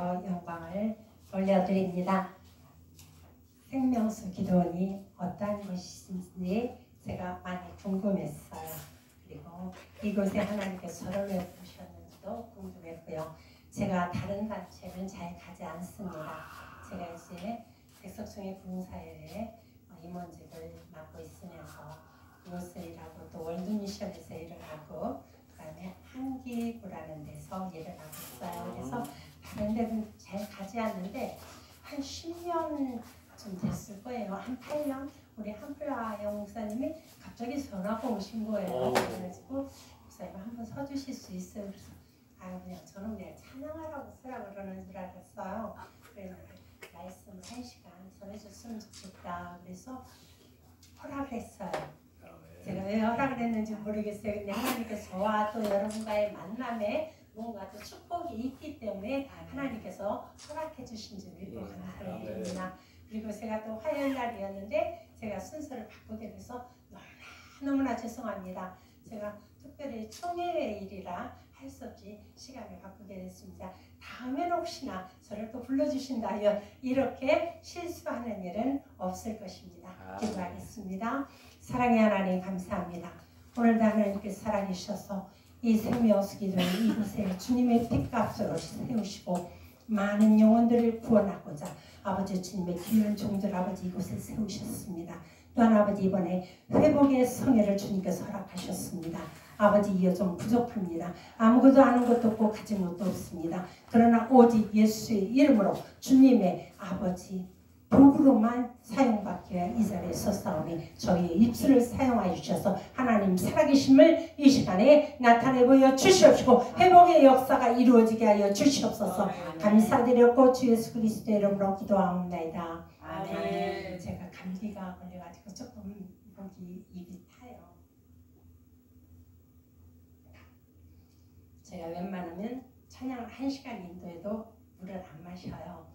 영광을 돌려드립니다. 생명수 기도원이 어떠한 것인지 제가 많이 궁금했어요. 그리고 이곳에 하나님께서 저를 왜 부르셨는지도 궁금했고요. 제가 다른 단체는 잘 가지 않습니다. 제가 이제 백석송의 부흥사회에 임원직을 맡고 있으면서 이곳을 일하고 또 월드미션에서 일을 하고 그다음에 한기구라는 데서 일을 하고 있어요. 그래서 다른 데는 잘 가지 않는데 한 10년 좀 됐을 거예요. 한 8년 우리 한플라 목사님이 갑자기 전화가 오신 거예요. 그래가지고 목사님 한번 서주실 수 있어요. 그래서 그냥 저는 그냥 찬양하라고 쓰라 그러는 줄 알았어요. 그래서 말씀을 1시간 전해줬으면 좋겠다. 그래서 허락을 했어요. 제가 왜 허락을 했는지 모르겠어요. 근데 하나님께서 저와 또 여러분과의 만남에 뭔가 또 축복이 있기 때문에 하나님께서 허락해 주신 줄 믿고 감사드립니다. 그리고 제가 또 화요일 날이었는데 제가 순서를 바꾸게 돼서 너무나 죄송합니다. 제가 특별히 총회의 일이라 할 수 없이 시간을 바꾸게 됐습니다. 다음엔 혹시나 저를 또 불러주신다 이렇게 실수하는 일은 없을 것입니다. 기도하겠습니다. 사랑의 하나님 감사합니다. 오늘도 하나님께서 살아계셔서 이 생명수 기도를 이곳에 주님의 핏값으로 세우시고 많은 영혼들을 구원하고자 아버지 주님의 귀한 종들 아버지 이곳에 세우셨습니다. 또한 아버지 이번에 회복의 성회를 주님께서 허락하셨습니다. 아버지 이어 좀 부족합니다. 아무것도 아는 것도 없고 가진 것도 없습니다. 그러나 오직 예수의 이름으로 주님의 아버지 도구로만 사용받기 위해 이 자리에 섰사오니 저희의 입술을 사용하여 주셔서 하나님 살아계심을 이 시간에 나타내 보여 주시옵시고 회복의 역사가 이루어지게 하여 주시옵소서. 감사드렸고 주 예수 그리스도의 이름으로 기도하옵나이다. 아멘. 제가 감기가 걸려가지고 조금 여기 입이 타요. 제가 웬만하면 찬양을 1시간 인도에도 물을 안 마셔요.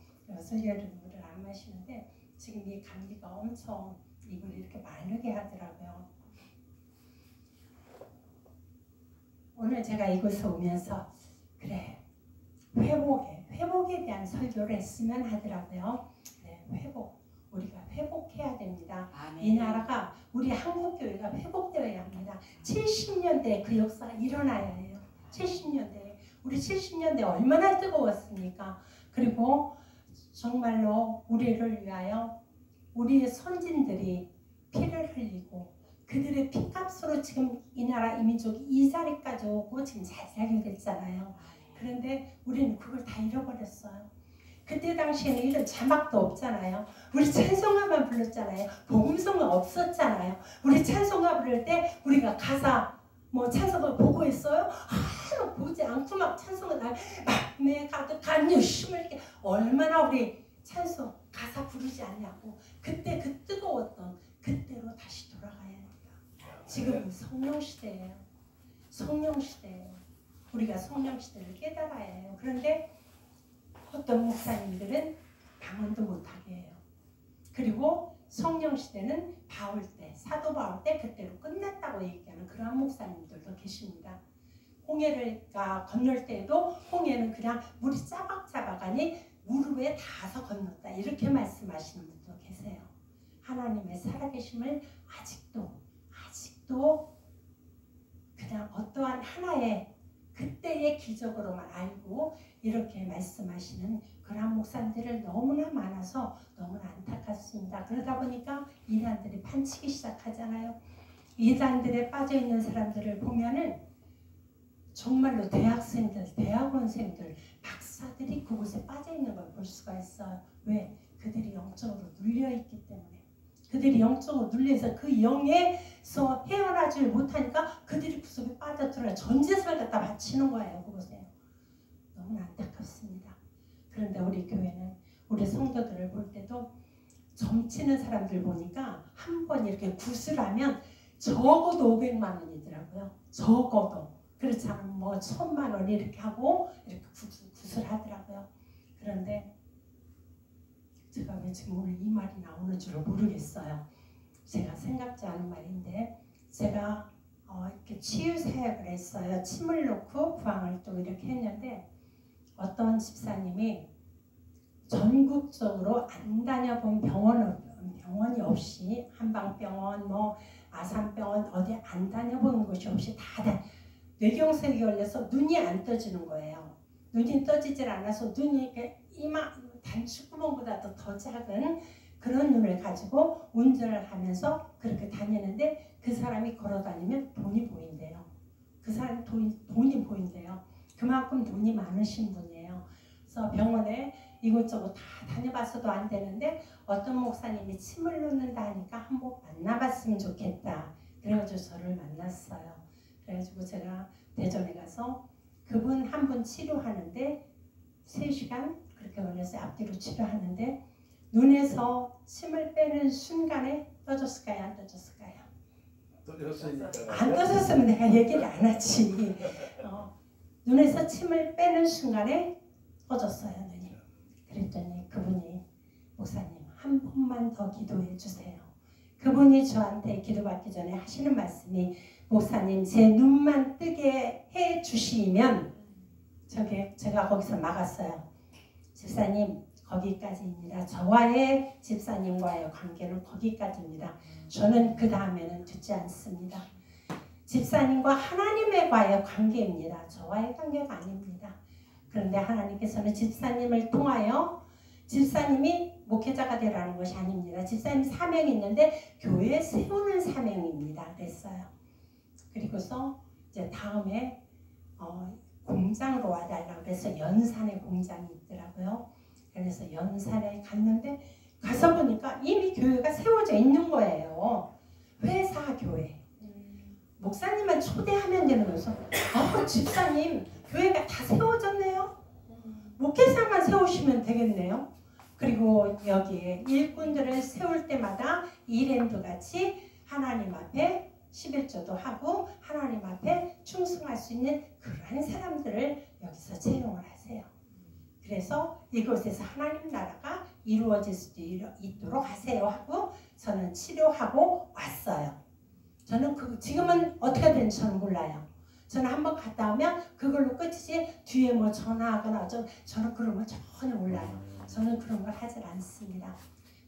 설교를 물을 안 마시는데 지금 이 감기가 엄청 입을 이렇게 마르게 하더라고요. 오늘 제가 이곳에 오면서 그래 회복에 대한 설교를 했으면 하더라고요. 네, 회복. 우리가 회복해야 됩니다. 아멘. 이 나라가 우리 한국교회가 회복되어야 합니다. 70년대 그 역사가 일어나야 해요. 70년대 우리 70년대 얼마나 뜨거웠습니까? 그리고 정말로 우리를 위하여 우리의 선진들이 피를 흘리고 그들의 피값으로 지금 이 나라 이 민족이 이 자리까지 오고 지금 잘 살게 됐잖아요. 그런데 우리는 그걸 다 잃어버렸어요. 그때 당시에는 이런 자막도 없잖아요. 우리 찬송가만 불렀잖아요. 복음성은 없었잖아요. 우리 찬송가 부를 때 우리가 가사 찬송가 보고 있어요? 보지 않고 막 찬송가 마음에 가득한 유심을 이렇게 얼마나 우리 찬송 가사 부르지 않냐고 그때 그 뜨거웠던 그때로 다시 돌아가야 합니다. 지금 성령 시대예요. 성령 시대예요. 우리가 성령 시대를 깨달아야 해요. 그런데 어떤 목사님들은 방언도 못하게 해요. 그리고 성령 시대는 바울 때, 사도 바울 때 그때로 끝났다고 얘기하는 그러한 목사님들도 계십니다. 홍해가 건널 때도 홍해는 그냥 물이 짜박짜박하니 무릎에 닿아서 건넜다 이렇게 말씀하시는 분도 계세요. 하나님의 살아계심을 아직도 그냥 어떠한 하나의 그때의 기적으로만 알고 이렇게 말씀하시는 그런 목사님들을 너무나 많아서 너무나 안타깝습니다. 그러다 보니까 이단들이 판치기 시작하잖아요. 이단들에 빠져있는 사람들을 보면은 정말로 대학생들, 대학원생들, 박사들이 그곳에 빠져있는 걸 볼 수가 있어요. 왜? 그들이 영적으로 눌려있기 때문에. 그들이 영적으로 눌려서 그 영에서 헤어나지 못하니까 그들이 그 속에 빠져들어요. 전 재산을 갖다 바치는 거예요. 그곳에. 너무 안타깝습니다. 그런데 우리 교회는 우리 성도들을 볼 때도 점치는 사람들 보니까 한 번 이렇게 구슬하면 적어도 500만 원이더라고요. 적어도. 그렇지 않으면 1000만 원 이렇게 하고 이렇게 구슬하더라고요. 그런데 제가 왜 지금 오늘 이 말이 나오는 줄 모르겠어요. 제가 생각지 않은 말인데 제가 이렇게 치유 사역을 했어요. 침을 놓고 부항을 또 이렇게 했는데 어떤 집사님이 전국적으로 안 다녀본 병원이 없이 한방병원, 뭐 아산병원 어디 안 다녀본 곳이 없이 다 뇌경색이 걸려서 눈이 안 떠지는 거예요. 눈이 떠지질 않아서 눈이 이마 단추구멍보다도 더 작은 그런 눈을 가지고 운전을 하면서 그렇게 다니는데 그 사람이 걸어 다니면 돈이 보인대요. 그 사람이 돈이 보인대요. 그만큼 돈이 많으신 분이에요. 그래서 병원에 이곳저곳 다 다녀봤어도 안 되는데 어떤 목사님이 침을 놓는다 하니까 한번 만나봤으면 좋겠다. 그래가지고 저를 만났어요. 그래가지고 제가 대전에 가서 그분 한 분 치료하는데 3시간 그렇게 걸렸어요. 앞뒤로 치료하는데 눈에서 침을 빼는 순간에 떠졌을까요? 안 떠졌을까요? 안 떠졌으면 내가 얘기를 안 하지. 눈에서 침을 빼는 순간에 떠졌어요. 눈이. 그랬더니 그분이 목사님 한 번만 더 기도해 주세요. 그분이 저한테 기도받기 전에 하시는 말씀이 목사님 제 눈만 뜨게 해 주시면 제가 거기서 막았어요. 집사님 거기까지입니다. 저와의 집사님과의 관계는 거기까지입니다. 저는 그 다음에는 듣지 않습니다. 집사님과 하나님과의 관계입니다. 저와의 관계가 아닙니다. 그런데 하나님께서는 집사님을 통하여 집사님이 목회자가 되라는 것이 아닙니다. 집사님 사명이 있는데 교회 세우는 사명입니다. 그랬어요. 그리고서 이제 다음에 공장으로 와달라고 그래서 연산에 공장이 있더라고요. 그래서 연산에 갔는데 가서 보니까 이미 교회가 세워져 있는 거예요. 회사 교회. 목사님만 초대하면 되는 거여서 집사님 교회가 다 세워졌네요. 목회사만 세우시면 되겠네요. 그리고 여기에 일꾼들을 세울 때마다 이랜드 같이 하나님 앞에 11조도 하고 하나님 앞에 충성할 수 있는 그러한 사람들을 여기서 채용을 하세요. 그래서 이곳에서 하나님 나라가 이루어질 수 있도록 하세요 하고 저는 치료하고 왔어요. 저는 지금은 어떻게 되는지 저는 몰라요. 저는 한번 갔다 오면 그걸로 끝이지 뒤에 뭐 전화하거나 저는 그런 걸 전혀 몰라요. 저는 그런 걸 하질 않습니다.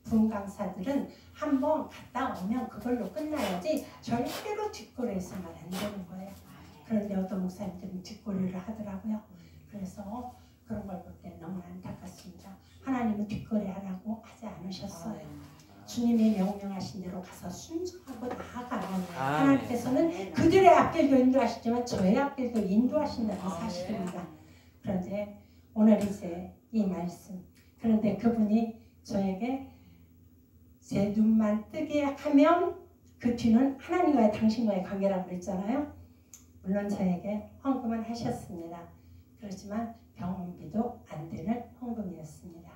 부흥 강사들은 한번 갔다 오면 그걸로 끝나야지 절대로 뒷거리에서만 안 되는 거예요. 그런데 어떤 목사님들은 뒷거리를 하더라고요. 그래서 그런 걸 볼 때 너무 안타깝습니다. 하나님은 뒷거리 하라고 하지 않으셨어요. 주님이 명령하신 대로 가서 순종하고 나아가는 하나님께서는 그들의 앞길도 인도하시지만 저의 앞길도 인도하신다는 사실입니다. 그런데 오늘 이제 이 말씀 그런데 그분이 저에게 제 눈만 뜨게 하면 그 뒤는 하나님과의 당신과의 관계라고 그랬잖아요. 물론 저에게 헌금은 하셨습니다. 그렇지만 병원비도 안 되는 헌금이었습니다.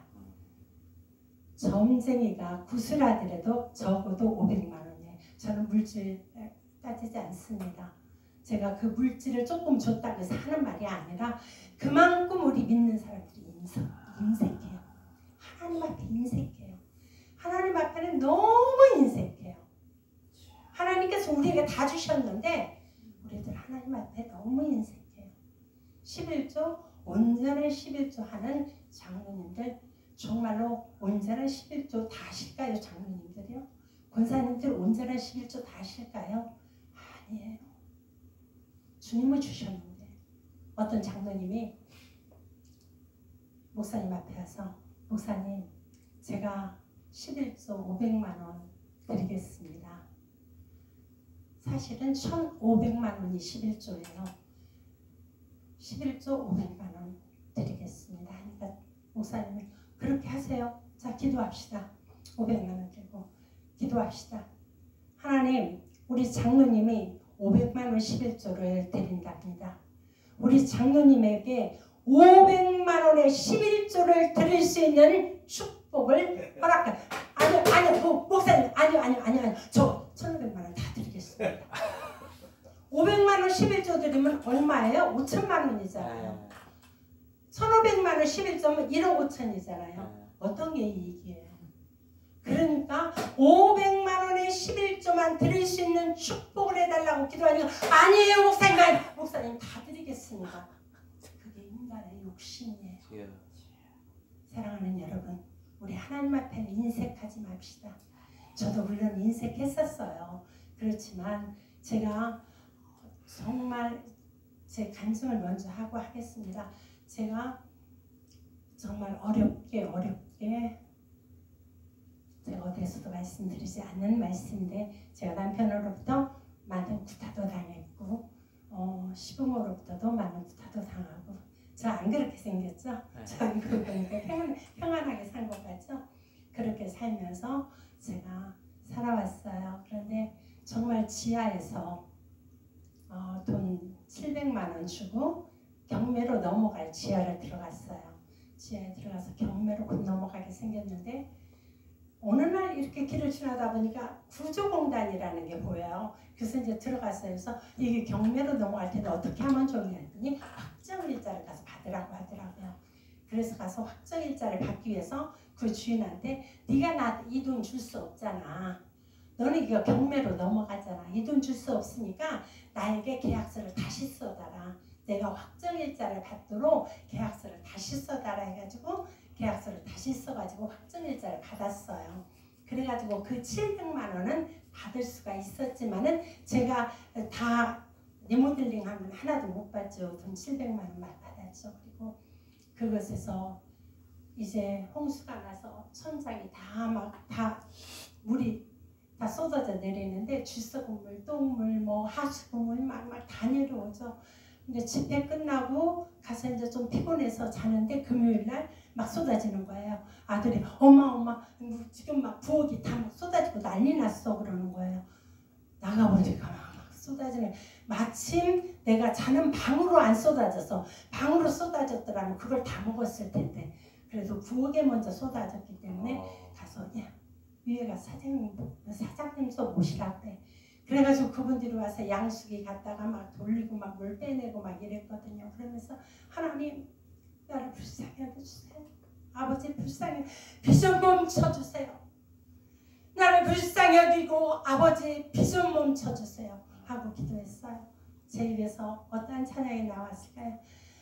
점쟁이가 구슬하더라도 적어도 500만 원이에요. 저는 물질 따지지 않습니다. 제가 그 물질을 조금 줬다고 해서 하는 말이 아니라 그만큼 우리 믿는 사람들이 인색해요. 하나님 앞에 인색해요. 하나님 앞에는 너무 인색해요. 하나님께서 우리에게 다 주셨는데 우리들 하나님 앞에 너무 인색해요. 11조 온전한 11조 하는 장로님들 정말로 온전한 11조 다 하실까요? 장로님들이요? 권사님들 온전한 11조 다 하실까요? 아니에요. 주님을 주셨는데 어떤 장로님이 목사님 앞에 와서 목사님 제가 11조 500만 원 드리겠습니다. 사실은 1,500만 원이 11조예요. 11조 500만 원 드리겠습니다. 하니까 목사님이 그렇게 하세요. 자 기도합시다. 500만 원 들고 기도합시다. 하나님 우리 장로님이 500만 원 11조를 드린답니다. 우리 장로님에게 500만 원의 11조를 드릴 수 있는 축복을 허락해. 아니요 목사님 아니요 저 1,500만 원 다 드리겠습니다. 500만 원 11조 드리면 얼마예요? 5천만 원이잖아요. 1,500만 원 11조면 1억 5천이잖아요. 어떤 게 이익이에요? 그러니까 500만 원의 11조만 드릴 수 있는 축복을 해달라고 기도하니까 아니에요 목사님 다 드리겠습니다. 그게 인간의 욕심이에요. 사랑하는 여러분 하나님 앞에는 인색하지 맙시다. 저도 물론 인색했었어요. 그렇지만 제가 정말 제 간증을 먼저 하고 하겠습니다. 제가 정말 어렵게 제가 어디에서도 말씀드리지 않는 말씀인데 제가 남편으로부터 많은 구타도 당했고 시부모로부터도 많은 구타도 당하고 저 안 그렇게 생겼죠? 전 그러니까 평안하게 산 것 같죠? 그렇게 살면서 제가 살아왔어요. 그런데 정말 지하에서 돈 700만 원 주고 경매로 넘어갈 지하를 들어갔어요. 지하에 들어가서 경매로 곧 넘어가게 생겼는데 어느 날 이렇게 길을 지나다 보니까 구조공단이라는 게 보여요. 그래서 이제 들어갔어요. 그래서 이게 경매로 넘어갈 텐데 어떻게 하면 좋냐 했더니 확정일자를 가서 받으라고 하더라고요. 그래서 가서 확정일자를 받기 위해서 그 주인한테 네가 나 이 돈 줄 수 없잖아. 너는 이거 경매로 넘어가잖아. 이 돈 줄 수 없으니까 나에게 계약서를 다시 써달라. 내가 확정일자를 받도록 계약서를 다시 써달라 해가지고 계약서를 다시 써가지고 확정일자를 받았어요. 그래가지고 그 700만 원은 받을 수가 있었지만은 제가 다 리모델링 하면 하나도 못 받죠. 돈 700만 원만 받았죠. 그리고 그것에서 이제 홍수가 나서 천장이 다 물이 다 쏟아져 내리는데 질소금물, 똥물, 뭐 하수구물 막 다 내려오죠. 근데 집회 끝나고 가서 이제 좀 피곤해서 자는데 금요일날 막 쏟아지는 거예요. 아들이 엄마 지금 막 부엌이 다 막 쏟아지고 난리 났어 그러는 거예요. 나가보니까 막 쏟아지네. 마침 내가 자는 방으로 안 쏟아져서 방으로 쏟아졌더라면 그걸 다 먹었을 텐데 그래도 부엌에 먼저 쏟아졌기 때문에 가서 위에가 사장님서 모시라 그래. 그래가지고 그분들이 와서 양수기 갔다가 막 돌리고 막 물 빼내고 막 이랬거든요. 그러면서 하나님 나를 불쌍히 여겨주세요. 아버지 불쌍히 비 좀 멈춰주세요. 나를 불쌍히 여기고 아버지 비 좀 멈춰주세요 하고 기도했어요. 제 입에서 어떤 찬양이 나왔을까요?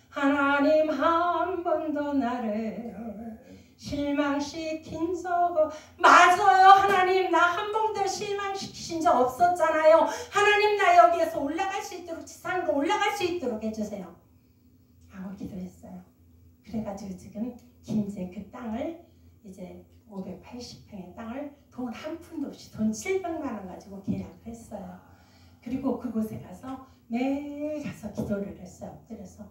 하나님 한 번도 나를 실망시킨 적 맞아요. 하나님 나 한 번도 실망시키신 적 없었잖아요. 하나님 나 여기에서 올라갈 수 있도록 지상으로 올라갈 수 있도록 해주세요 하고 기도했어요. 그래가지고 지금 김제 그 땅을 이제 580평의 땅을 돈 한 푼도 없이 돈 700만 원 가지고 계약했어요. 그리고 그곳에 가서 매일 가서 기도를 했어요. 엎드려서.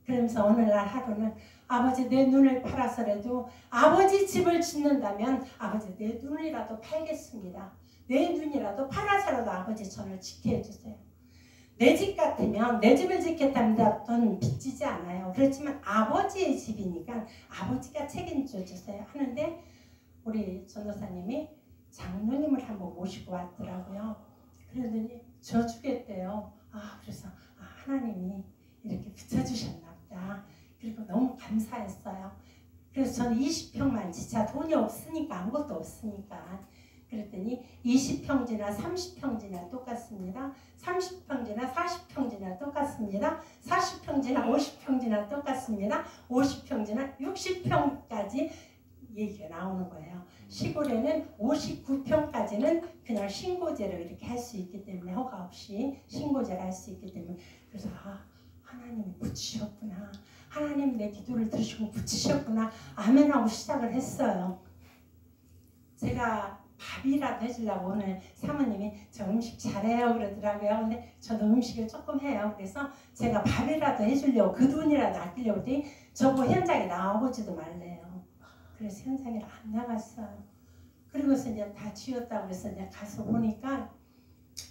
그러면서 어느 날 하루는 아버지 내 눈을 팔아서라도 아버지 집을 짓는다면 아버지 내 눈이라도 팔겠습니다. 내 눈이라도 팔아서라도 아버지 저를 지켜해 주세요. 내 집 같으면 내 집을 지켰답니다. 돈 빚지지 않아요. 그렇지만 아버지의 집이니까 아버지가 책임져 주세요 하는데 우리 전도사님이 장로님을 한번 모시고 왔더라고요. 그러더니 저 주겠대요. 그래서 하나님이 이렇게 붙여주셨나 보다. 그리고 너무 감사했어요. 그래서 저는 20평만 진짜 돈이 없으니까 아무것도 없으니까 그랬더니 20평지나 30평지나 똑같습니다. 30평지나 40평지나 똑같습니다. 40평지나 50평지나 똑같습니다. 50평지나 60평까지 얘기가 나오는 거예요. 시골에는 59평까지는 그냥 신고제로 이렇게 할 수 있기 때문에 허가 없이 신고제를 할 수 있기 때문에 그래서 하나님이 붙이셨구나. 하나님 내 기도를 들으시고 붙이셨구나. 아멘 하고 시작을 했어요. 제가 밥이라도 해주려고 오늘 사모님이 저 음식 잘해요 그러더라고요. 근데 저도 음식을 조금 해요. 그래서 제가 밥이라도 해주려고 그 돈이라도 아끼려고 했더니 저보고 현장에 나와보지도 말래요. 그래서 현장에 안 나갔어요. 그리고서 이제 다 지었다고 해서 이제 가서 보니까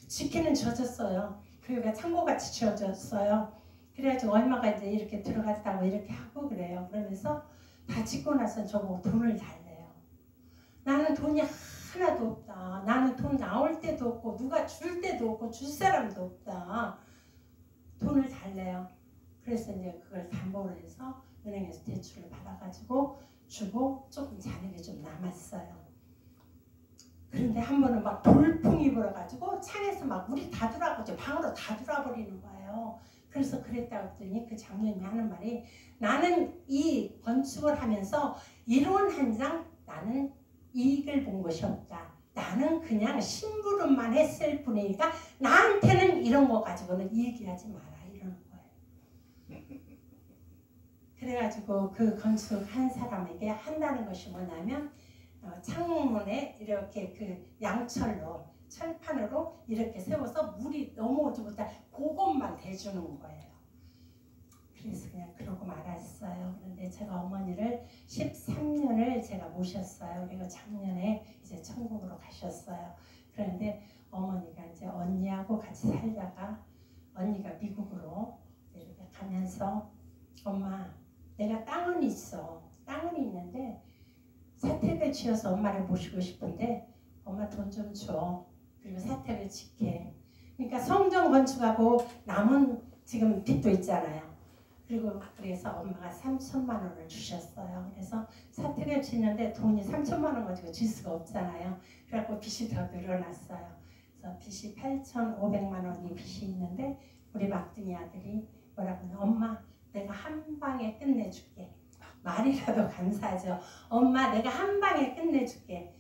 지키는 젖었어요. 교회가 창고같이 지어졌어요. 그래가지고 얼마가 이제 이렇게 들어갔다고 이렇게 하고 그래요. 그러면서 다 짓고 나서 저보고 돈을 달래요. 나는 돈이 하나도 없다. 나는 돈 나올 때도 없고 누가 줄 때도 없고 줄 사람도 없다. 돈을 달래요. 그래서 이제 그걸 담보로 해서 은행에서 대출을 받아가지고 주고 조금 잔액이 좀 남았어요. 그런데 한 번은 막 돌풍이 불어가지고 창에서 막 물이 다 들어와가지고 방으로 다 들어와버리는 거예요. 그래서 그랬다고 했더니 그 장로님이 하는 말이 나는 이 건축을 하면서 이론 한 장 나는 이익을 본 것이 없다. 나는 그냥 심부름만 했을 뿐이니까 나한테는 이런 거 가지고는 얘기하지 마라 이러는 거예요. 그래가지고 그 건축한 사람에게 한다는 것이 뭐냐면 창문에 이렇게 그 양철로 철판으로 이렇게 세워서 물이 넘어오지 못할 그것만 대주는 거예요. 그래서 그냥 그러고 말았어요. 그런데 제가 어머니를 13년을 제가 모셨어요. 그리고 작년에 이제 천국으로 가셨어요. 그런데 어머니가 이제 언니하고 같이 살다가 언니가 미국으로 이렇게 가면서 엄마 내가 땅은 있어. 땅은 있는데 사택을 지어서 엄마를 모시고 싶은데 엄마 돈 좀 줘. 그리고 사택을 짓게. 그러니까 성전 건축하고 남은 지금 빚도 있잖아요. 그리고 그래서 엄마가 3천만 원을 주셨어요. 그래서 사택을 짓는데 돈이 3천만 원 가지고 질 수가 없잖아요. 그래갖고 빚이 더 늘어났어요. 그래서 빚이 8,500만 원이 빚이 있는데 우리 막둥이 아들이 뭐라고 하냐. 엄마 내가 한 방에 끝내줄게. 말이라도 감사하죠. 엄마 내가 한 방에 끝내줄게.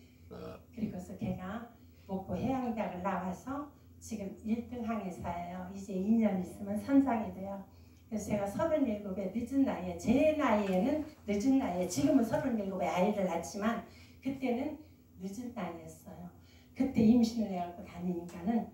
그리고서 걔가 목포 해양대학을 나와서 지금 1등 항해사예요. 이제 2년 있으면 선장이 돼요. 그래서 제가 37에 늦은 나이에 제 나이에는 늦은 나이에 지금은 37에 아이를 낳지만 그때는 늦은 나이였어요. 그때 임신을 해갖고 다니니까는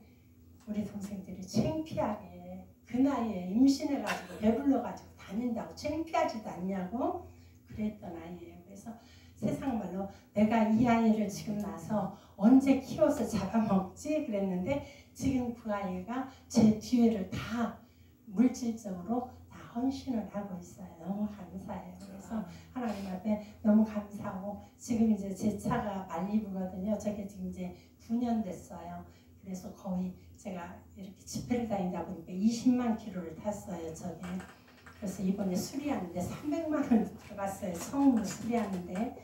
우리 동생들이 창피하게 그 나이에 임신해가지고 배불러가지고 다닌다고 창피하지도 않냐고 그랬던 아이예요. 그래서 세상 말로 내가 이 아이를 지금 낳아서 언제 키워서 잡아먹지 그랬는데 지금 그 아이가 제 뒤에를 다 물질적으로 다 헌신을 하고 있어요. 너무 감사해요. 그래서 하나님 앞에 너무 감사하고 지금 이제 제 차가 말리부거든요. 저게 지금 이제 9년 됐어요. 그래서 거의 제가 이렇게 집회를 다니다 보니까 20만 킬로를 탔어요. 저게. 그래서 이번에 수리하는데 300만 원 들어갔어요. 처음으로 수리하는데.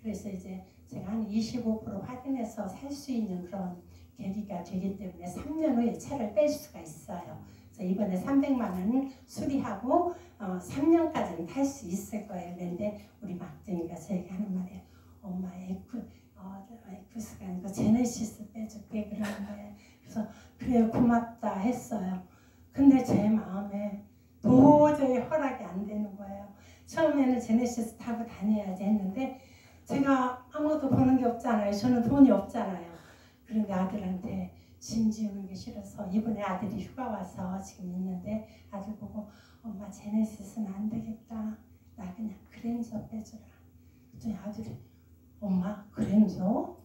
그래서 이제 제가 한 25% 할인해서 살 수 있는 그런 계기가 되기 때문에 3년 후에 차를 뺄 수가 있어요. 그래서 이번에 300만 원은 수리하고 3년까지는 탈 수 있을 거예요. 그런데 우리 막둥이가 저에게 하는 말이에요. 엄마 에쿠스가 아니고 제네시스 빼줄게 그러는 거예요. 그래서 그래요 고맙다 했어요. 근데 제 마음에 도저히 허락이 안 되는 거예요. 처음에는 제네시스 타고 다녀야지 했는데 제가 아무것도 보는 게 없잖아요. 저는 돈이 없잖아요. 그런데 아들한테 짐 지우는 게 싫어서 이번에 아들이 휴가 와서 지금 있는데 아들 보고 엄마 제네시스는 안 되겠다. 나 그냥 그랜저 빼주라. 그랬더니 아들이 엄마 그랜저?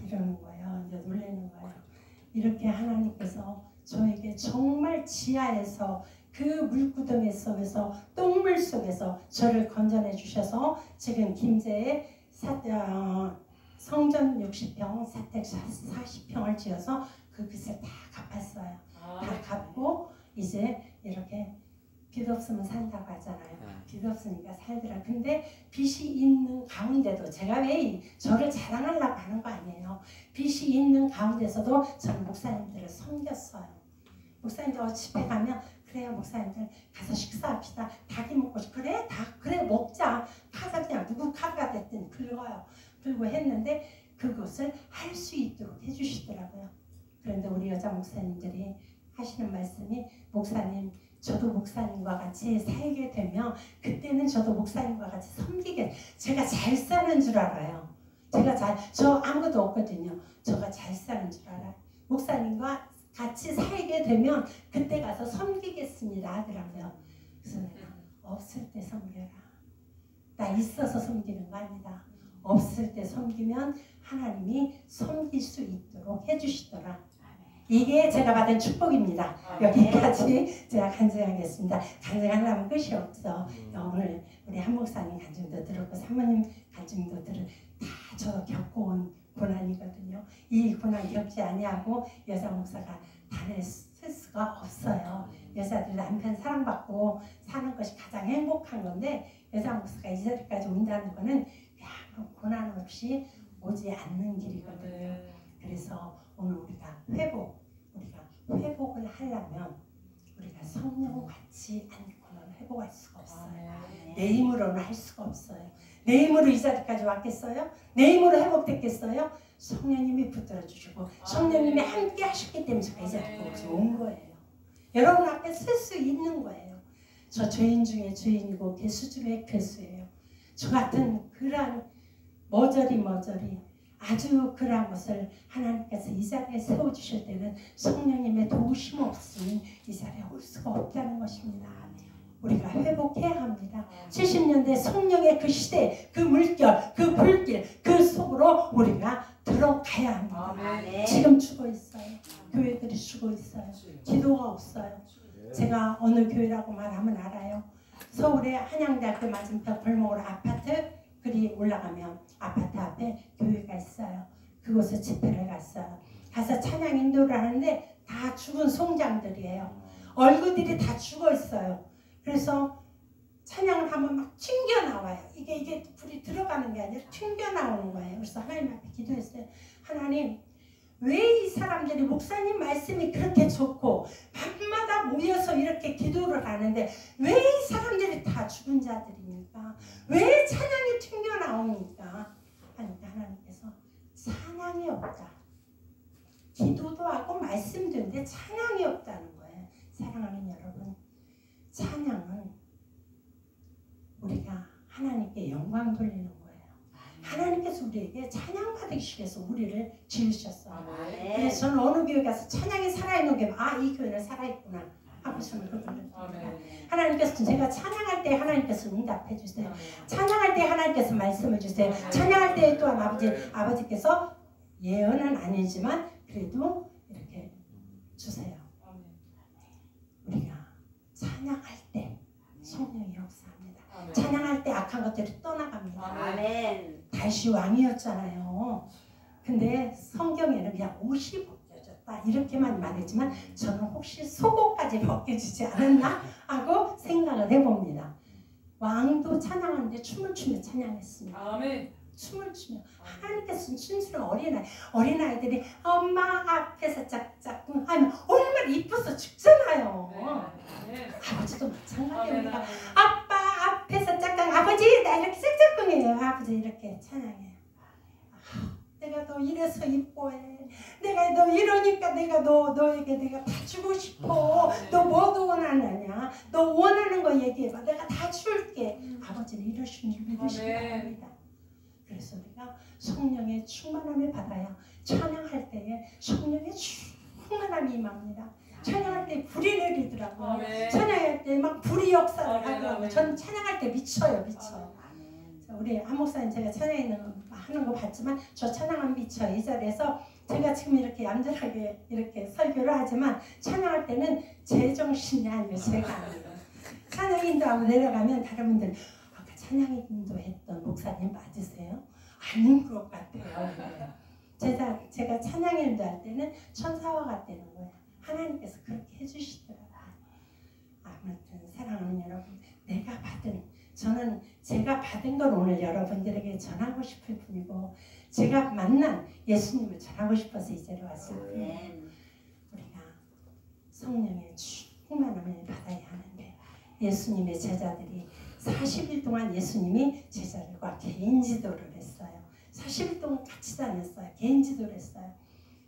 이러는 거예요. 이제 놀라는 거예요. 이렇게 하나님께서 저에게 정말 지하에서 그 물구덩이 속에서 똥물 속에서 저를 건져내 주셔서 지금 김제에 성전 60평, 사택 40평을 지어서 그 빚을 다 갚았어요. 다 갚고 이제 이렇게 빚 없으면 산다고 하잖아요. 빚 없으니까 살더라. 근데 빚이 있는 가운데도 제가 왜 저를 자랑하려고 하는 거 아니에요. 빚이 있는 가운데서도 저는 목사님들을 섬겼어요. 목사님들 집에 가면 그래요 목사님들 가서 식사합시다. 닭이 먹고 싶어. 그래 먹자. 카드 그냥 누구 카드가 됐든 긁어요. 그리고 했는데 그것을 할 수 있도록 해주시더라고요. 그런데 우리 여자 목사님들이 하시는 말씀이 목사님 저도 목사님과 같이 살게 되면 그때는 저도 목사님과 같이 섬기게 제가 잘 사는 줄 알아요. 저 아무것도 없거든요. 저가 잘 사는 줄 알아요. 목사님과 같이 살게 되면 그때 가서 섬기겠습니다 하더라고요. 그래서 내가 없을 때 섬겨라. 나 있어서 섬기는 거 아니다. 없을 때 섬기면 하나님이 섬길 수 있도록 해주시더라. 이게 제가 받은 축복입니다. 여기까지 제가 간증하겠습니다. 간증하려면 끝이 없어. 오늘 우리 한 목사님 간증도 들었고 사모님 간증도 다 저 겪어온 고난이거든요. 이 고난 겪지 아니하고 여자 목사가 다닐 수가 없어요. 여자들 남편 사랑받고 사는 것이 가장 행복한 건데 여자 목사가 이 자리까지 온다는 거는 그냥 고난 없이 오지 않는 길이거든요. 그래서 오늘 우리가 회복을 하려면 우리가 성령 받지 않고는 회복할 수가 없어요. 내 힘으로는 할 수가 없어요. 내 힘으로 이 자리까지 왔겠어요? 내 힘으로 회복됐겠어요? 성령님이 붙들어 주시고 성령님이 함께 하셨기 때문에 제가 이 자리까지 온 거예요. 여러분 앞에 설 수 있는 거예요. 저 죄인 중에 죄인이고 괴수 중에 괴수예요. 저 같은 그러한 머저리 아주 그러한 것을 하나님께서 이 자리에 세워주실 때는 성령님의 도우심 없으면 이 자리에 올 수가 없다는 것입니다. 우리가 회복해야 합니다. 70년대 성령의 그 시대, 그 물결, 그 불길, 그 속으로 우리가 들어가야 합니다. 아멘. 지금 죽어 있어요. 교회들이 죽어 있어요. 기도가 없어요. 제가 어느 교회라고 말하면 알아요. 서울의 한양대학교 맞은편 골목으로 아파트 그리 올라가면 아파트 앞에 교회가 있어요. 그곳에 집회를 갔어요. 가서 찬양 인도를 하는데 다 죽은 송장들이에요. 얼굴들이 다 죽어 있어요. 그래서 찬양을 하면 막 튕겨나와요. 이게 불이 들어가는 게 아니라 튕겨나오는 거예요. 그래서 하나님 앞에 기도했어요. 하나님, 왜 이 사람들이 목사님 말씀이 그렇게 좋고 밤마다 모여서 이렇게 기도를 하는데 왜 이 사람들이 다 죽은 자들입니까? 왜 찬양이 튕겨나옵니까? 하니까 하나님께서 찬양이 없다. 기도도 하고 말씀도 했는데 찬양이 없다는 거예요. 사랑하는 여러분, 찬양은 우리가 하나님께 영광 돌리는 거예요. 하나님께서 우리에게 찬양 받으시기 위해서 우리를 지으셨어요. 그래서 저는 어느 교회 가서 찬양이 살아있는 교회, 이 교회는 살아있구나 하고 저는 그걸 느낍니다. 하나님께서 제가 찬양할 때 하나님께서 응답해 주세요. 찬양할 때 하나님께서 말씀을 주세요. 찬양할 때 또한 아버지께서 예언은 아니지만 그래도 이렇게 주세요. 우리가 찬양할 때 성령이 역사합니다. 찬양할 때 악한 것들이 떠나갑니다. 아멘. 다시 왕이었잖아요. 근데 성경에는 그냥 옷이 벗겨졌다 이렇게만 말했지만 저는 혹시 속옷까지 벗겨지지 않았나 하고 생각을 해봅니다. 왕도 찬양하는데 춤을 추며 찬양했습니다. 아멘. 춤을 추며 하나님께서 춤추는 어린아이들이 엄마 앞에서 짝짝 하면 얼마나 이뻐서 죽잖아요. 아버지도 마찬가지예요. 우리가 아빠 앞에서 짝짝 아버지 나 이렇게 짝짝꿍해요. 아버지 이렇게 찬양해요. 내가 너 이래서 이뻐해. 내가 너 이러니까 내가 너에게 내가 다 주고 싶어. 너 뭐도 원하느냐? 너 원하는 거 얘기해봐. 내가 다 줄게. 아버지는 이러신 줄 믿으시기 바랍니다. 그래서 우리가 성령의 충만함을 받아야 찬양할 때에 성령의 충만함이 임합니다. 찬양할 때 불이 내리더라고요. 찬양할 때 막 불이 역사를 하더라고요. 저는 찬양할 때 미쳐요. 우리 한 목사님 제가 하는 거 봤지만 저 찬양은 미쳐요. 이 자리에서 제가 지금 이렇게 얌전하게 이렇게 설교를 하지만 찬양할 때는 제 정신이 아니에요. 제가 아니에요. 찬양 인도하고 내려가면 다른 분들 아까 찬양 인도했던 목사님 맞으세요? 아닌 것 같아요. 제가 찬양 인도할 때는 천사와 같다는 거예요. 하나님께서 그렇게 해주시더라고요. 아무튼 사랑하는 여러분, 저는 제가 받은 걸 오늘 여러분들에게 전하고 싶을 뿐이고 제가 만난 예수님을 전하고 싶어서 이 자리에 왔을 뿐이에요. 우리가 성령의 충만함을 받아야 하는데 예수님의 제자들이 40일 동안 예수님이 제자들과 개인 지도를 했어요. 40일 동안 같이 다녔어요. 개인 지도를 했어요.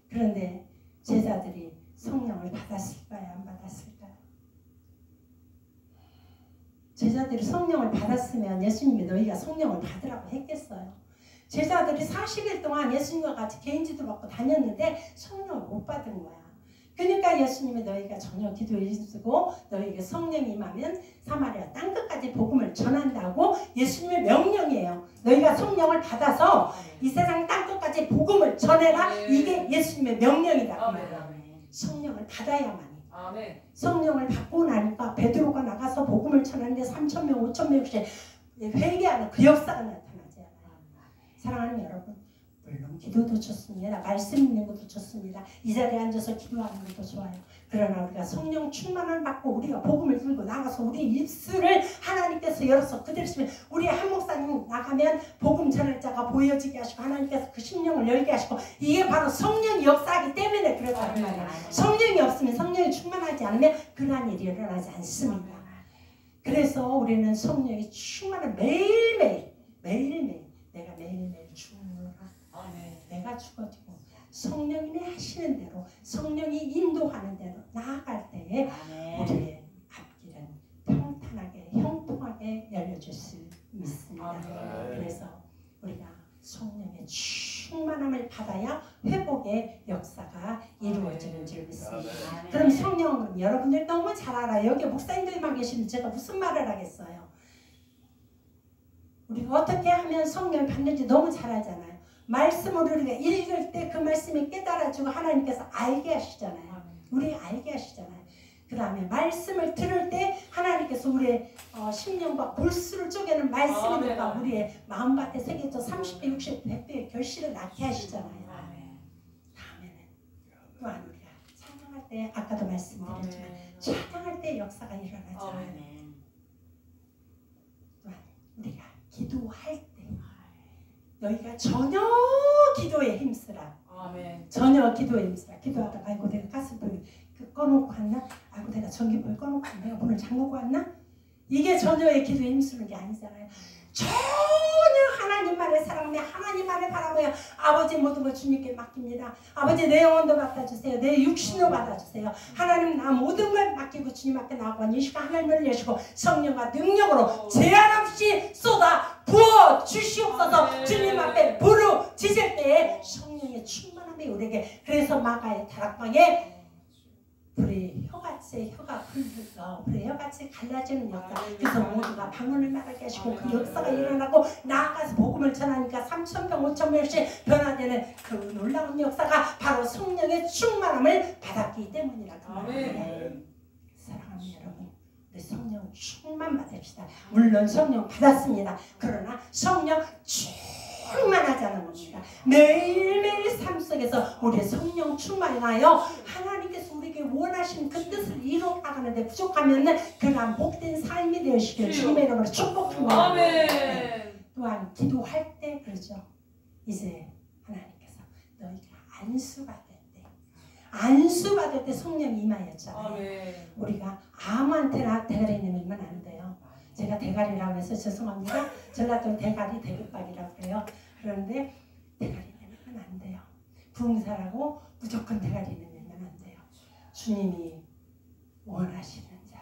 그런데 제자들이 성령을 받았을까요? 안 받았을까요? 제자들이 성령을 받았으면 예수님이 너희가 성령을 받으라고 했겠어요. 제자들이 40일 동안 예수님과 같이 개인 지도 받고 다녔는데 성령을 못 받은 거야. 그러니까 예수님이 너희가 전혀 기도에 쓰고 너희에게 성령이 임하면 사마리아 땅끝까지 복음을 전한다고 예수님의 명령이에요. 너희가 성령을 받아서 이 세상 땅끝까지 복음을 전해라. 이게 예수님의 명령이다. 성령을 받아야만. 성령을 받고 나니까 베드로가 나가서 복음을 전하는데 3,000명, 5,000명씩 회개하는 그 역사가 나타나지 않아요. 사랑하는 여러분, 물론 기도도 좋습니다. 말씀 있는 것도 좋습니다. 이 자리에 앉아서 기도하는 것도 좋아요. 그러나 우리가 성령 충만을 받고 우리가 복음을 들고 나가서 우리 입술을 하나님께서 열어서 그대로 쓰면 우리 한 목사님 나가면 복음 전할 자가 보여지게 하시고 하나님께서 그 심령을 열게 하시고 이게 바로 성령이 역사하기 때문에 그렇다는 말이에요. 성령이 없으면 성령이 충만하지 않으면 그러한 일이 일어나지 않습니다. 그래서 우리는 성령이 충만을 매일매일 매일매일 내가 매일매일 죽노라. 내가 죽어지고 성령님이 하시는 대로 성령이 인도하는 대로 나아갈 때에 우리의 앞길은 평탄하게 형통하게 열려줄 수 있습니다. 그래서 우리가 성령의 충만함을 받아야 회복의 역사가 이루어지는 줄 믿습니다. 그럼 성령은 여러분들 너무 잘 알아요. 여기 목사님들만 계시면 제가 무슨 말을 하겠어요. 우리가 어떻게 하면 성령을 받는지 너무 잘 알잖아요. 말씀을 우리가 읽을 때 그 말씀이 깨달아지고 하나님께서 알게 하시잖아요. 우리 알게 하시잖아요. 그 다음에 말씀을 들을 때 하나님께서 우리의 심령과 골수를 쪼개는 말씀이니까 우리의 마음밭에 새겨져 30배, 60배, 100배의 결실을 낳게 하시잖아요. 다음에는 또한 우리가 찬양할 때 아까도 말씀드렸지만 찬양할 때 역사가 일어나죠. 또한 우리가 기도할 때 너희가 전혀 기도에 힘쓰라. 전혀 기도에 힘쓰라. 기도하다가 아이고 내가 가스불 꺼놓고 왔나? 아이고 내가 전기불 꺼놓고 왔나? 내가 문을 잠그고 왔나? 이게 전혀의 기도에 힘쓰는 게 아니잖아요. 전혀 하나님만을 사랑하며 하나님만을 바라보며 아버지 모든 걸 주님께 맡깁니다. 아버지 내 영혼도 맡아주세요. 내 육신도 받아주세요. 하나님 나 모든 걸 맡기고 주님 앞에 나아가 이 시간 하나님을 여시고 성령과 능력으로 제한 없이 쏟아 부어 주시옵소서. 주님 앞에 부르짖을 때에 성령의 충만함이 우리에게 그래서 마가의 다락방에 불의 혀같이 혀가 흘러서 불의 혀같이 갈라지는 역사. 그래서 모두가 방언을 말하게 하시고 그 역사가 일어나고 나아가서 복음을 전하니까 3,000명 5,000명씩 변화되는 그 놀라운 역사가 바로 성령의 충만함을 받았기 때문이라. 사랑하는 여러분, 우리 성령 충만 받읍시다. 물론 성령 받았습니다. 그러나 성령 충만하지 않은 겁니다. 매일매일 삶 속에서 우리의 성령 충만하여 하나님께서 우리에게 원하신 그 뜻을 이루어 나가는데 부족하면 그러나 복된 삶이 되시길 주님의 이름으로 축복합니다. 또한 기도할 때 그러죠. 이제 하나님께서 너희가 안수받을 때 성령이 임하였잖아요. 우리가 아무한테나 대가리 내밀면 안 돼요. 제가 대가리라고 해서 죄송합니다. 전라도 대가리 대급박이라고 그래요. 그런데 대가리 내밀면 안 돼요. 부흥사라고 무조건 대가리 내밀면 안 돼요. 주님이 원하시는 자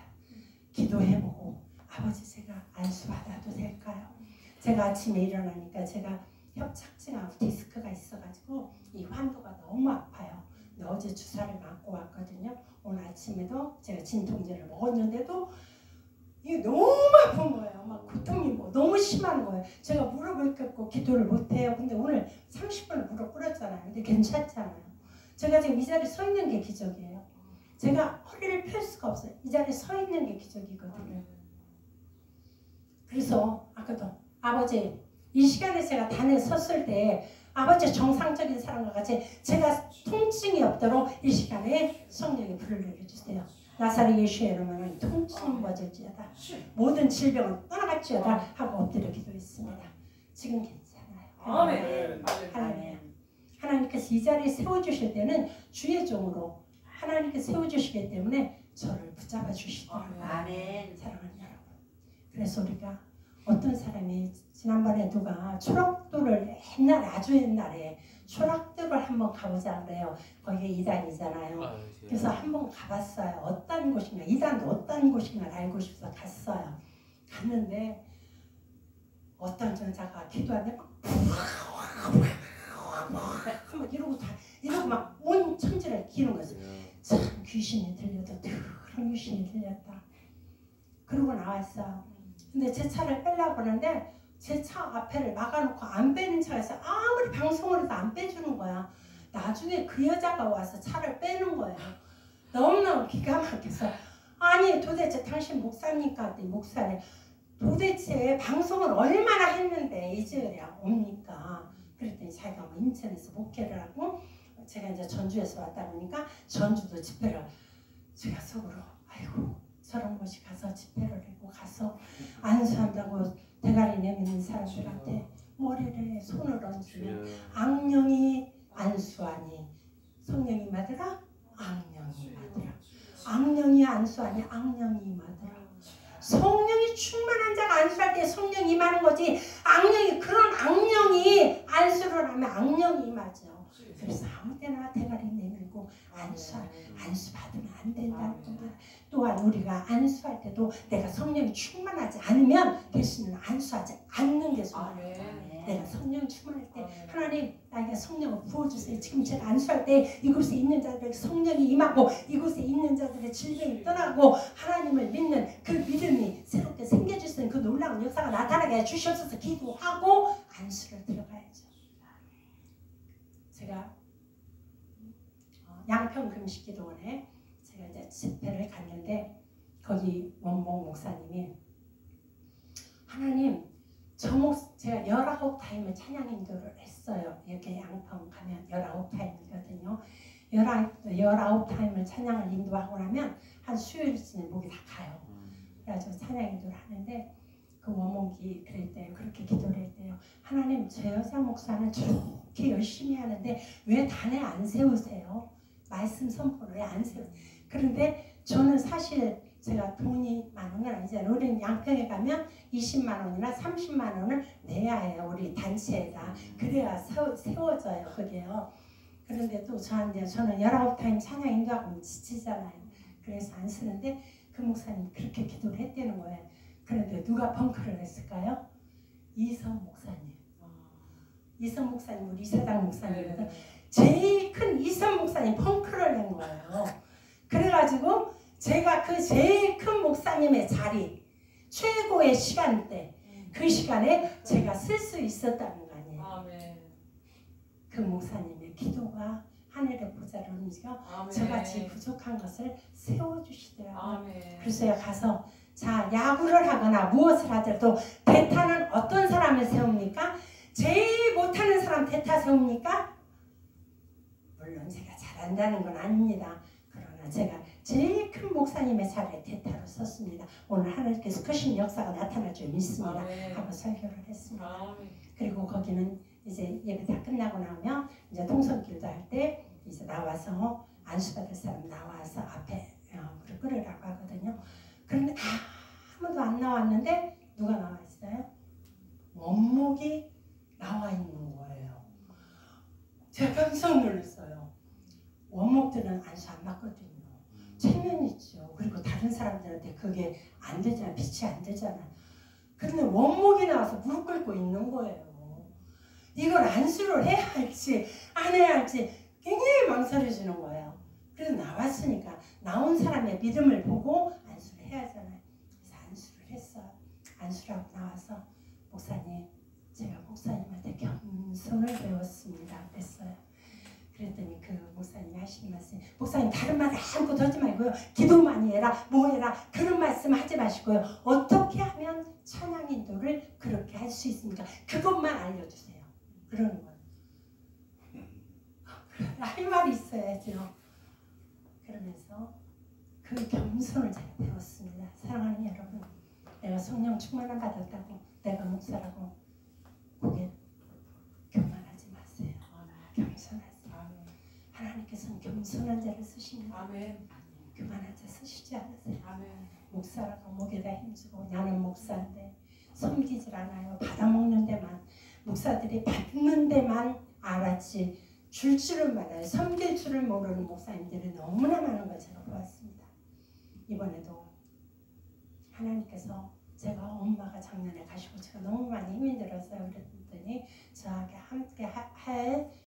기도해보고 아버지 제가 안수받아도 될까요? 제가 아침에 일어나니까 제가 협착증하고 디스크가 있어가지고 이 환도가 너무 아파요. 근데 어제 주사를 맞고 왔거든요. 오늘 아침에도 제가 진통제를 먹었는데도 이게 너무 아픈 거예요. 막 고통이 너무 심한 거예요. 제가 무릎을 꿇고 기도를 못해요. 근데 오늘 30분을 무릎 꿇었잖아요. 근데 괜찮잖아요. 제가 지금 이 자리에 서 있는 게 기적이에요. 제가 허리를 펼 수가 없어요. 이 자리에 서 있는 게 기적이거든요. 그래서 아까도 아버지 이 시간에 제가 단에 섰을 때 아버지 정상적인 사람과 같이 제가 통증이 없도록 이 시간에 성령의 불을 내려주세요. 나사렛 예수의 이름으로 통증 멎을지어다. 모든 질병을 떠나갈지어다 하고 엎드려 기도했습니다. 지금 괜찮아요. 아멘. 하나님께서 이 자리에 세워주실 때는 주의 종으로 하나님께서 세워주시기 때문에 저를 붙잡아 주시더라고요. 아멘. 사랑하는 여러분. 그래서 우리가 어떤 사람이 지난번에 누가 초락도를 아주 옛날에 초락도를 한번 가보자 그래요. 거기 2단이잖아요. 그래서 한번 가봤어요. 어떤 곳인가 2단도 어떤 곳인가 알고 싶어서 갔어요. 갔는데 어떤 전사가 기도하는데 막 이러고 막 온 천지를 기는 거죠. 참 귀신이 들려도 그런 귀신이 들렸다. 그러고 나왔어. 근데 제 차를 빼려고 하는데 제 차 앞에를 막아놓고 안 빼는 차가 있어. 아무리 방송을 해도 안 빼주는 거야. 나중에 그 여자가 와서 차를 빼는 거예요. 너무너무 기가 막혀서 아니 도대체 당신 목사입니까? 했더니 목사래. 도대체 방송을 얼마나 했는데 이제 옵니까? 그랬더니 자기가 뭐 인천에서 목회를 하고 제가 이제 전주에서 왔다 보니까 전주도 집회를 제가 속으로 아이고 저런 곳이 가서 집회를 하고 가서 안수한다고 대가리 내미는 사람들한테 머리를 손을 얹으면 악령이 안수하니 성령이 맞으라 악령이 맞으라 악령이 안수하니 악령이 맞으라 성령이 충만한 자가 안수할 때 성령이 임하는 거지, 그런 악령이 안수를 하면 악령이 임하죠. 그래서 아무 때나 대가리 내밀고 안수 받으면 안 된다는 겁니다. 또한 우리가 안수할 때도 내가 성령이 충만하지 않으면 대신은 안수하지 않는 게 소원입니다. 내가 성령 충만할 때 하나님 나에게 성령을 부어주세요. 지금 제가 안수할 때 이곳에 있는 자들에게 성령이 임하고 이곳에 있는 자들의 질병이 떠나고 하나님을 믿는 그 믿음이 새롭게 생겨질 그 놀라운 역사가 나타나게 해주시옵소서 기도하고 안수를 들어가야죠. 제가 양평 금식기도원에 제가 이제 집회를 갔는데 거기 원목 목사님이 하나님 제가 19타임을 찬양 인도를 했어요. 이렇게 양평 가면 19타임이거든요. 19타임을 찬양을 인도하고 나면 한 수요일쯤에 목이 다 가요. 그래서 찬양 인도를 하는데 그 원목이 그랬대요. 그렇게 기도를 했대요. 하나님 제 여자 목사는 저렇게 열심히 하는데 왜 단에 안 세우세요? 말씀 선포를 왜 안 세우세요? 그런데 저는 사실 제가 돈이 많은 건 아니잖아요. 우리는 양평에 가면 20만 원이나 30만 원을 내야 해요. 우리 단체에다. 그래야 세워져요. 그게요. 그런데 또 저는 19타임 찬양 인도하고 지치잖아요. 그래서 안 쓰는데 그 목사님 그렇게 기도를 했다는 거예요. 그런데 누가 벙커를 했을까요? 이성 목사님. 이성 목사님, 우리 이사장 목사님이거든. 제일 큰 이성 목사님 벙커를 낸 거예요. 그래가지고 제가 그 제일 큰 목사님의 자리, 최고의 시간대, 그 시간에 제가 쓸 수 있었다는 거 아니에요. 아멘. 그 목사님의 기도가 하늘의 보좌를 움직여 저같이 부족한 것을 세워주시더라고요. 그래서 가서 자 야구를 하거나 무엇을 하더라도 대타는 어떤 사람을 세웁니까? 제일 못하는 사람 대타 세웁니까? 물론 제가 잘한다는 건 아닙니다. 그러나 제가 제일 큰 목사님의 자리에 대타로 섰습니다. 오늘 하나님께서 크신 역사가 나타날 줄 믿습니다. 하고 설교를 했습니다. 그리고 거기는 이제 예배 다 끝나고 나면 이제 통성기도 할 때 이제 나와서 안수받을 사람 나와서 앞에 무릎 꿇으라고 하거든요. 그런데 아무도 안 나왔는데 누가 나와 있어요? 원목이 나와 있는 거예요. 제가 깜짝 놀랐어요. 원목들은 안수 안 받거든요. 체면이죠. 그리고 다른 사람들한테 그게 안 되잖아. 빛이 안 되잖아. 근데 원목이 나와서 무릎 꿇고 있는 거예요. 이걸 안수를 해야 할지 안 해야 할지 굉장히 망설여지는 거예요. 그래서 나왔으니까 나온 사람의 믿음을 보고 안수를 해야 하잖아요. 그래서 안수를 했어요. 안수라고 나와서 목사님 제가 목사님한테 겸손을 배웠습니다. 그랬어요. 그랬더니 그 목사님이 하시는 말씀, 목사님 다른 말 아무것도 하지 말고요. 기도 많이 해라, 뭐 해라 그런 말씀 하지 마시고요. 어떻게 하면 찬양 인도를 그렇게 할 수 있습니까? 그것만 알려주세요. 그러는 거예요. 할 말이 있어야죠. 그러면서 그 겸손을 제가 배웠습니다. 사랑하는 여러분, 내가 성령 충만함 받았다고 내가 목사라고 고개 교만하지 마세요. 겸손하세요. 하나님께서는 겸손한 자를 쓰십니다. 아멘. 교만한 자 쓰시지 않으세요. 아멘. 목사라고 목에다 힘주고 나는 목사인데 섬기질 않아요. 받아먹는 데만, 목사들이 받는 데만 알았지 줄 줄은 몰라요. 섬길 줄을 모르는 목사님들이 너무나 많은 걸 제가 보았습니다. 이번에도 하나님께서 제가 엄마가 작년에 가시고 제가 너무 많이 힘이 들었어요. 그랬더니 저하고 함께 할